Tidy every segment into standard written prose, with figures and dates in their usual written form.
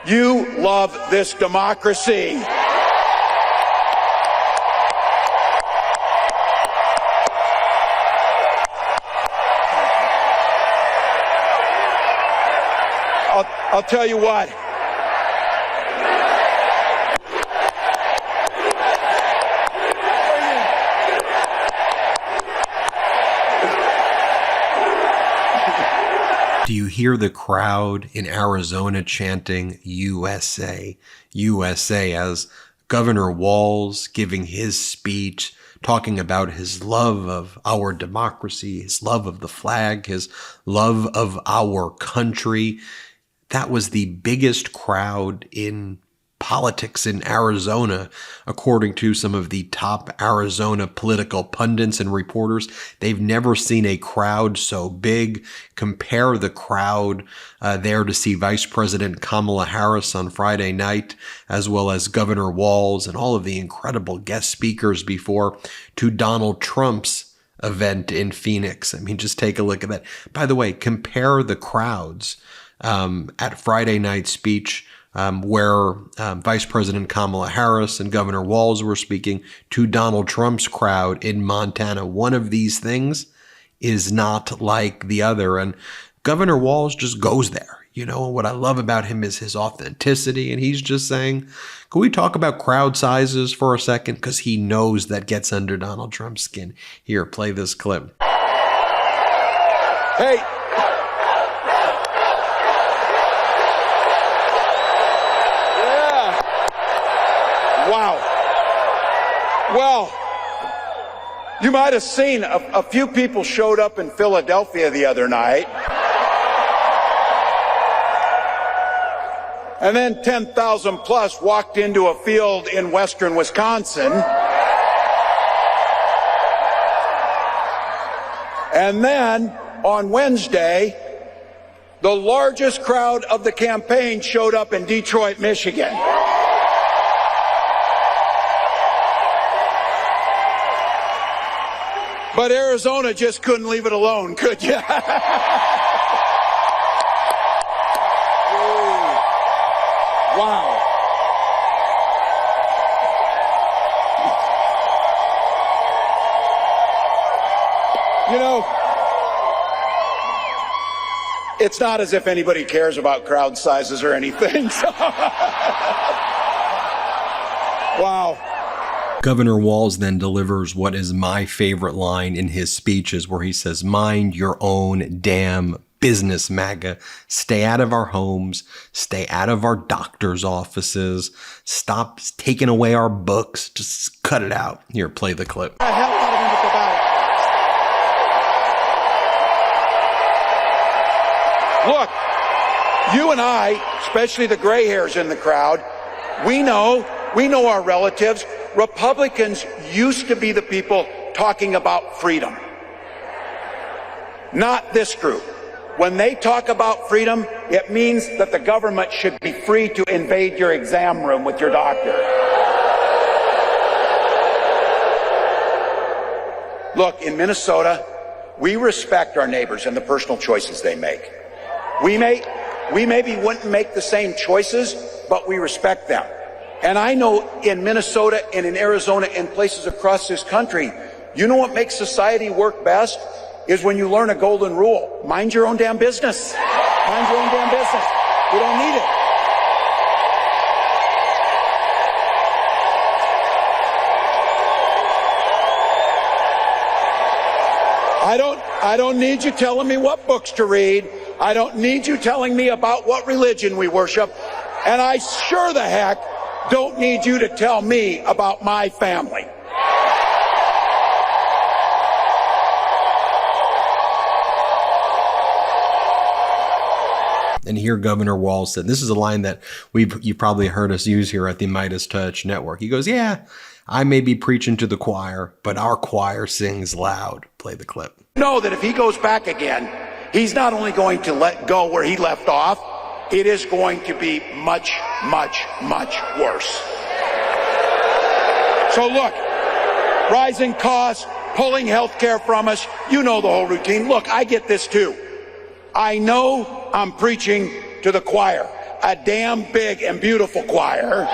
You love this democracy. I'll tell you what. Do you hear the crowd in Arizona chanting USA, USA as Governor Walz giving his speech, talking about his love of our democracy, his love of the flag, his love of our country? That was the biggest crowd in politics in Arizona, according to some of the top Arizona political pundits and reporters. They've never seen a crowd so big. Compare the crowd there to see Vice President Kamala Harris on Friday night, as well as Governor Walz and all of the incredible guest speakers before, to Donald Trump's event in Phoenix. I mean, just take a look at that. By the way, compare the crowds at Friday night's speech where Vice President Kamala Harris and Governor Walz were speaking, to Donald Trump's crowd in Montana. One of these things is not like the other. And Governor Walz just goes there. You know, what I love about him is his authenticity. And he's just saying, can we talk about crowd sizes for a second? Because he knows that gets under Donald Trump's skin. Here, play this clip. Hey. Wow. Well, you might have seen a few people showed up in Philadelphia the other night. And then 10,000 plus walked into a field in western Wisconsin. And then on Wednesday, the largest crowd of the campaign showed up in Detroit, Michigan. But Arizona just couldn't leave it alone, could you? Wow. You know, it's not as if anybody cares about crowd sizes or anything. So. Wow. Governor Walz then delivers what is my favorite line in his speeches, where he says, mind your own damn business, MAGA. Stay out of our homes. Stay out of our doctor's offices. Stop taking away our books. Just cut it out. Here, play the clip. The hell out of him with the ballot. Look, you and I, especially the gray hairs in the crowd, we know our relatives. Republicans used to be the people talking about freedom. Not this group. When they talk about freedom, it means that the government should be free to invade your exam room with your doctor. Look, in Minnesota, we respect our neighbors and the personal choices they make. We maybe wouldn't make the same choices, but we respect them. And I know in Minnesota and in Arizona and places across this country, you know what makes society work best? Is when you learn a golden rule. Mind your own damn business. Mind your own damn business. We don't need it. I don't need you telling me what books to read. I don't need you telling me about what religion we worship. And I sure the heck don't need you to tell me about my family. And here Governor Walz said, this is a line that you probably heard us use here at the MeidasTouch network. He goes, yeah, I may be preaching to the choir, but our choir sings loud. Play the clip. Know that if he goes back again, he's not only going to let go where he left off, it is going to be much, much, much worse. So look, rising costs, pulling health care from us, you know the whole routine. Look, I get this too. I know I'm preaching to the choir. a damn big and beautiful choir.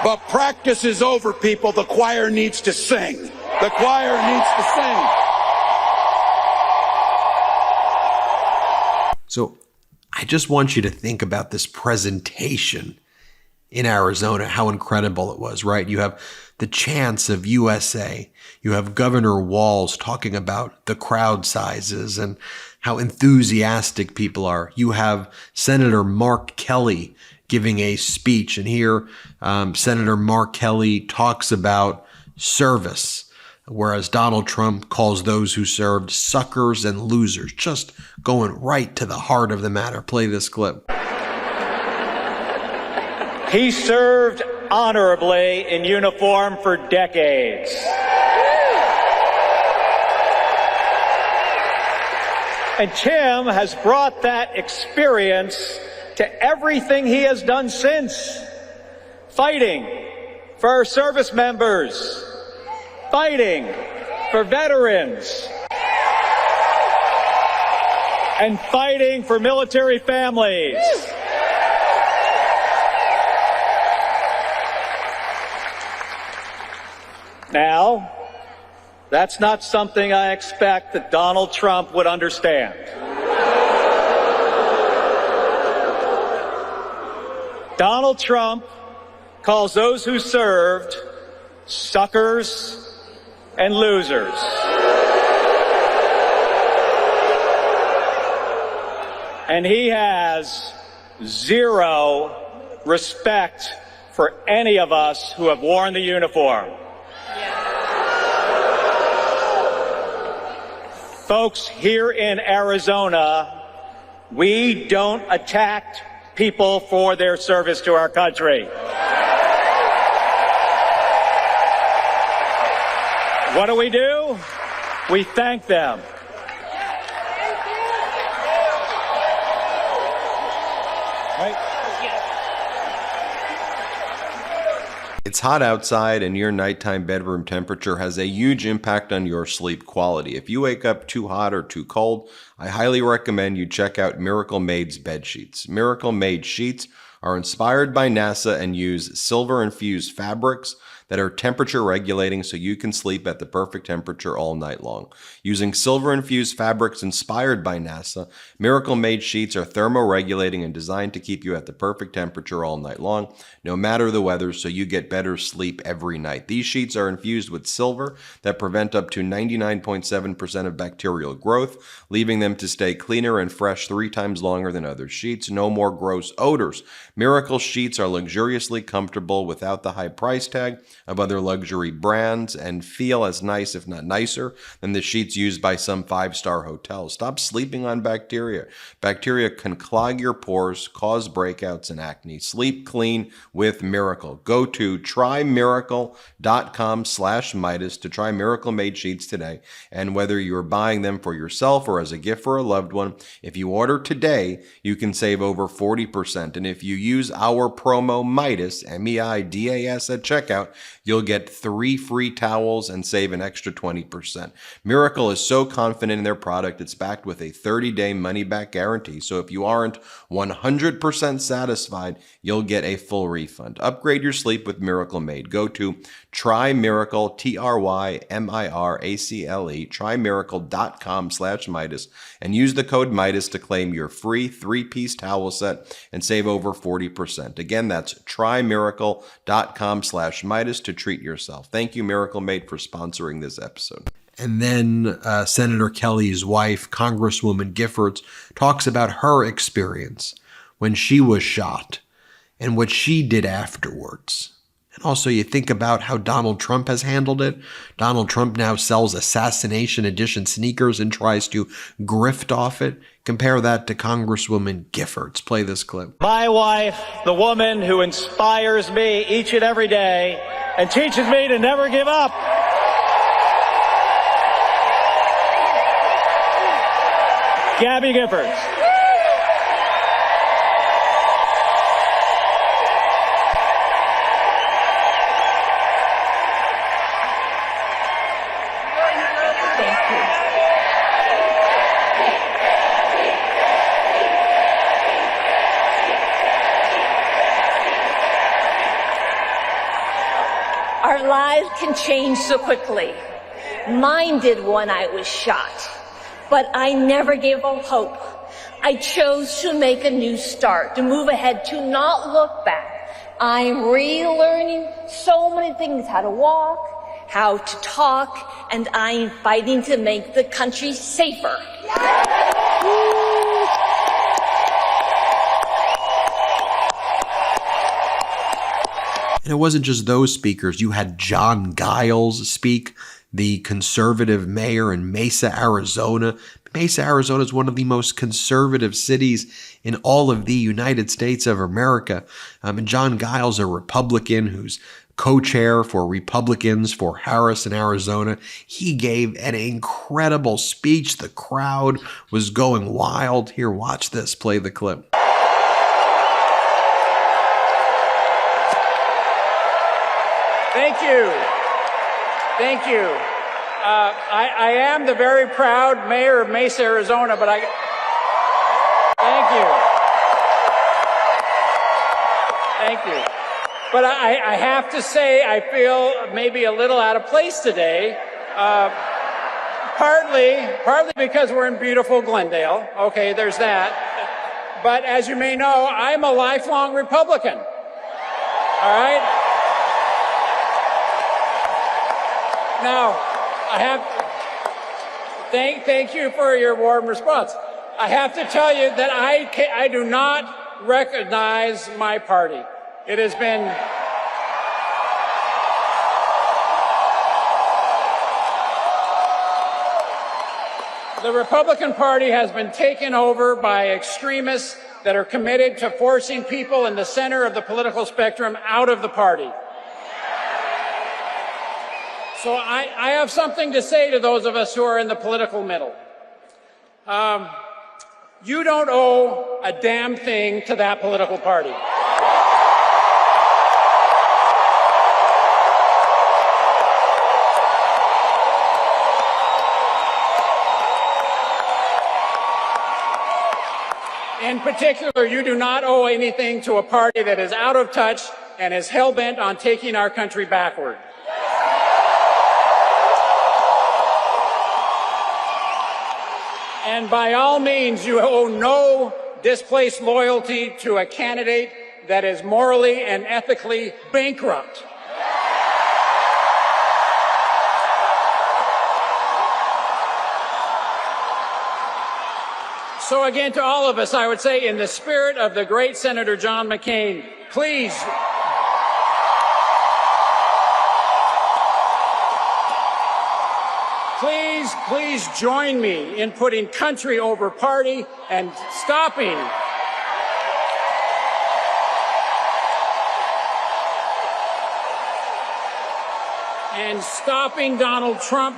But practice is over, people. The choir needs to sing. The choir needs to sing. So I just want you to think about this presentation in Arizona, how incredible it was, right? You have the chants of USA. You have Governor Walz talking about the crowd sizes and how enthusiastic people are. You have Senator Mark Kelly giving a speech, and here Senator Mark Kelly talks about service, whereas Donald Trump calls those who served suckers and losers, just going right to the heart of the matter. Play this clip. He served honorably in uniform for decades. And Tim has brought that experience to everything he has done since. Fighting for our service members, fighting for veterans, and fighting for military families. Now, that's not something I expect that Donald Trump would understand. Donald Trump calls those who served suckers and losers. And he has zero respect for any of us who have worn the uniform. Folks, here in Arizona, we don't attack people for their service to our country. What do? We thank them. It's hot outside, and your nighttime bedroom temperature has a huge impact on your sleep quality. If you wake up too hot or too cold, I highly recommend you check out Miracle Maid's bed sheets. Miracle Maid sheets are inspired by NASA and use silver-infused fabrics that are temperature regulating so you can sleep at the perfect temperature all night long. Using silver-infused fabrics inspired by NASA, Miracle Maid sheets are thermoregulating and designed to keep you at the perfect temperature all night long, no matter the weather, so you get better sleep every night. These sheets are infused with silver that prevent up to 99.7% of bacterial growth, leaving them to stay cleaner and fresh 3 times longer than other sheets. No more gross odors. Miracle sheets are luxuriously comfortable without the high price tag of other luxury brands and feel as nice, if not nicer, than the sheets used by some 5-star hotels. Stop sleeping on bacteria. Bacteria can clog your pores, cause breakouts and acne. Sleep clean with Miracle. Go to trymiracle.com/Meidas to try Miracle Maid sheets today. And whether you're buying them for yourself or as a gift for a loved one, if you order today, you can save over 40%. And if you use our promo Meidas, MEIDAS at checkout, you'll get 3 free towels and save an extra 20%. Miracle is so confident in their product, it's backed with a 30-day money-back guarantee. So if you aren't 100% satisfied, you'll get a full refund. Upgrade your sleep with Miracle Maid. Go to trymiracle, TRYMIRACLE, trymiracle.com/Meidas, and use the code Meidas to claim your free 3-piece towel set and save over 40%. Again, that's trymiracle.com/Meidas to treat yourself. Thank you, Miracle Maid, for sponsoring this episode. And then Senator Kelly's wife, Congresswoman Giffords, talks about her experience when she was shot and what she did afterwards. And also, you think about how Donald Trump has handled it. Donald Trump now sells Assassination Edition sneakers and tries to grift off it. Compare that to Congresswoman Giffords. Play this clip. My wife, the woman who inspires me each and every day and teaches me to never give up. Gabby Giffords. lives can change so quickly. Mine did when I was shot. But I never gave up hope. I chose to make a new start, to move ahead, to not look back. I'm relearning so many things, how to walk, how to talk, and I'm fighting to make the country safer. And it wasn't just those speakers. You had John Giles speak, the conservative mayor in Mesa, Arizona. Mesa, Arizona is one of the most conservative cities in all of the United States of America. And John Giles, a Republican who's co-chair for Republicans for Harris in Arizona, he gave an incredible speech. The crowd was going wild. Here, watch this. Play the clip. Thank you. Thank you. I am the very proud mayor of Mesa, Arizona, but thank you. Thank you. But I have to say, I feel maybe a little out of place today. Partly because we're in beautiful Glendale. Okay, there's that. But as you may know, I'm a lifelong Republican. All right? Now, thank you for your warm response. I have to tell you that I do not recognize my party. It has been the Republican Party has been taken over by extremists that are committed to forcing people in the center of the political spectrum out of the party. So I have something to say to those of us who are in the political middle. You don't owe a damn thing to that political party. In particular, you do not owe anything to a party that is out of touch and is hell-bent on taking our country backward. And by all means, you owe no displaced loyalty to a candidate that is morally and ethically bankrupt. So again, to all of us, I would say, in the spirit of the great Senator John McCain, please join me in putting country over party and stopping Donald Trump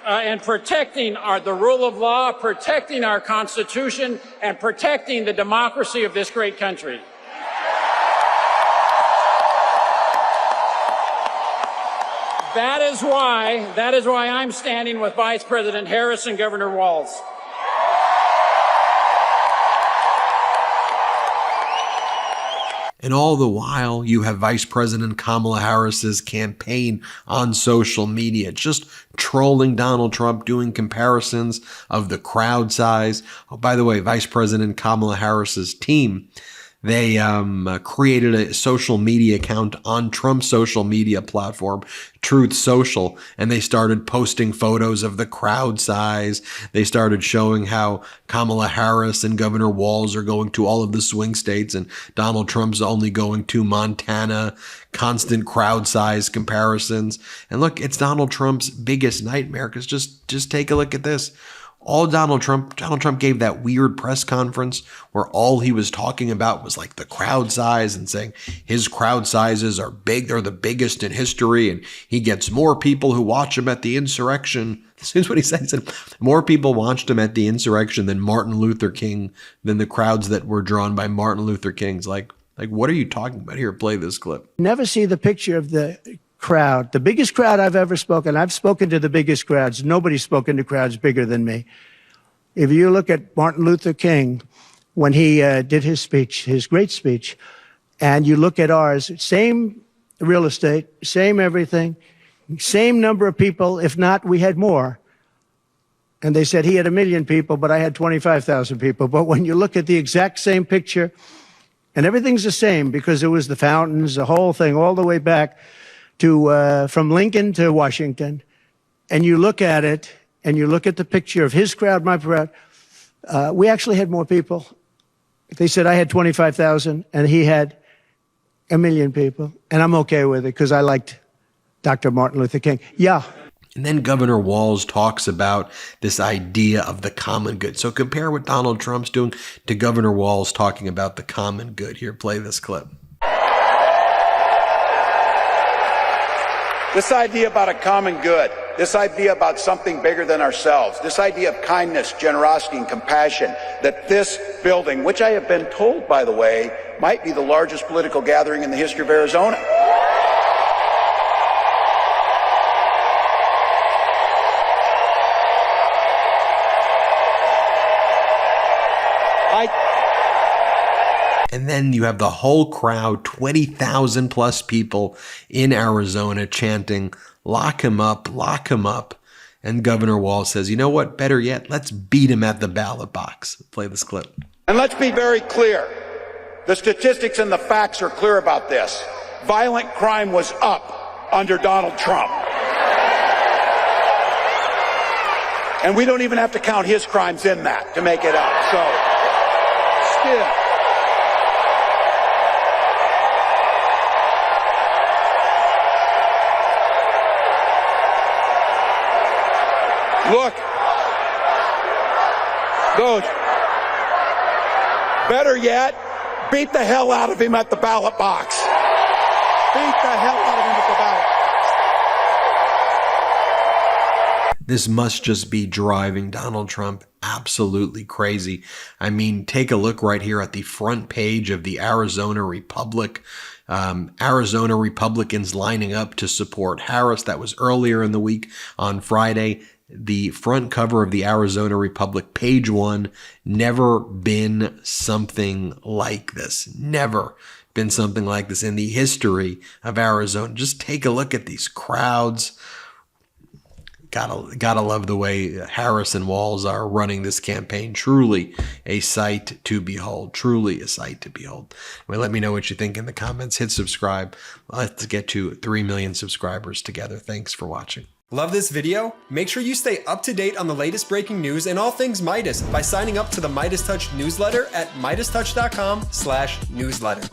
and protecting the rule of law, protecting our Constitution, and protecting the democracy of this great country. That is why I'm standing with Vice President Harris and Governor Walz. And all the while, you have Vice President Kamala Harris's campaign on social media, just trolling Donald Trump, doing comparisons of the crowd size. Oh, by the way, Vice President Kamala Harris's team, they created a social media account on Trump's social media platform, Truth Social, and they started posting photos of the crowd size. They started showing how Kamala Harris and Governor Walz are going to all of the swing states and Donald Trump's only going to Montana, constant crowd size comparisons. And look, it's Donald Trump's biggest nightmare, because just take a look at this. All Donald Trump gave that weird press conference where all he was talking about was like the crowd size and saying his crowd sizes are big. They're the biggest in history. And he gets more people who watch him at the insurrection. Here's what he said. He said, more people watched him at the insurrection than Martin Luther King, than the crowds that were drawn by Martin Luther King's. Like, what are you talking about? Here, play this clip. Never see the picture of the crowd, the biggest crowd I've ever spoken. I've spoken to the biggest crowds. Nobody's spoken to crowds bigger than me. If you look at Martin Luther King, when he did his speech, his great speech, and you look at ours, same real estate, same everything, same number of people. If not, we had more. And they said he had 1 million people, but I had 25,000 people. But when you look at the exact same picture, and everything's the same because it was the fountains, the whole thing, all the way back to from Lincoln to Washington, and you look at it, and you look at the picture of his crowd, my crowd, we actually had more people. They said I had 25,000, and he had 1 million people, and I'm okay with it because I liked Dr. Martin Luther King. Yeah. And then Governor Walz talks about this idea of the common good. So compare what Donald Trump's doing to Governor Walz talking about the common good. Here, play this clip. This idea about a common good, this idea about something bigger than ourselves, this idea of kindness, generosity, and compassion, that this building, which I have been told, by the way, might be the largest political gathering in the history of Arizona. And then you have the whole crowd, 20,000 plus people in Arizona chanting, lock him up, lock him up. And Governor Walz says, you know what, better yet, let's beat him at the ballot box. Play this clip. And let's be very clear. The statistics and the facts are clear about this. Violent crime was up under Donald Trump. And we don't even have to count his crimes in that to make it up. So, still. Look, dude, better yet, beat the hell out of him at the ballot box. Beat the hell out of him at the ballot box. This must just be driving Donald Trump absolutely crazy. I mean, take a look right here at the front page of the Arizona Republic. Arizona Republicans lining up to support Harris. That was earlier in the week on Friday. The front cover of the Arizona Republic, page 1, never been something like this. Never been something like this in the history of Arizona. Just take a look at these crowds. Gotta love the way Harris and Walz are running this campaign. Truly a sight to behold. Truly a sight to behold. Well, let me know what you think in the comments. Hit subscribe. Let's get to 3 million subscribers together. Thanks for watching. Love this video? Make sure you stay up to date on the latest breaking news and all things Meidas by signing up to the MeidasTouch newsletter at MeidasTouch.com/newsletter.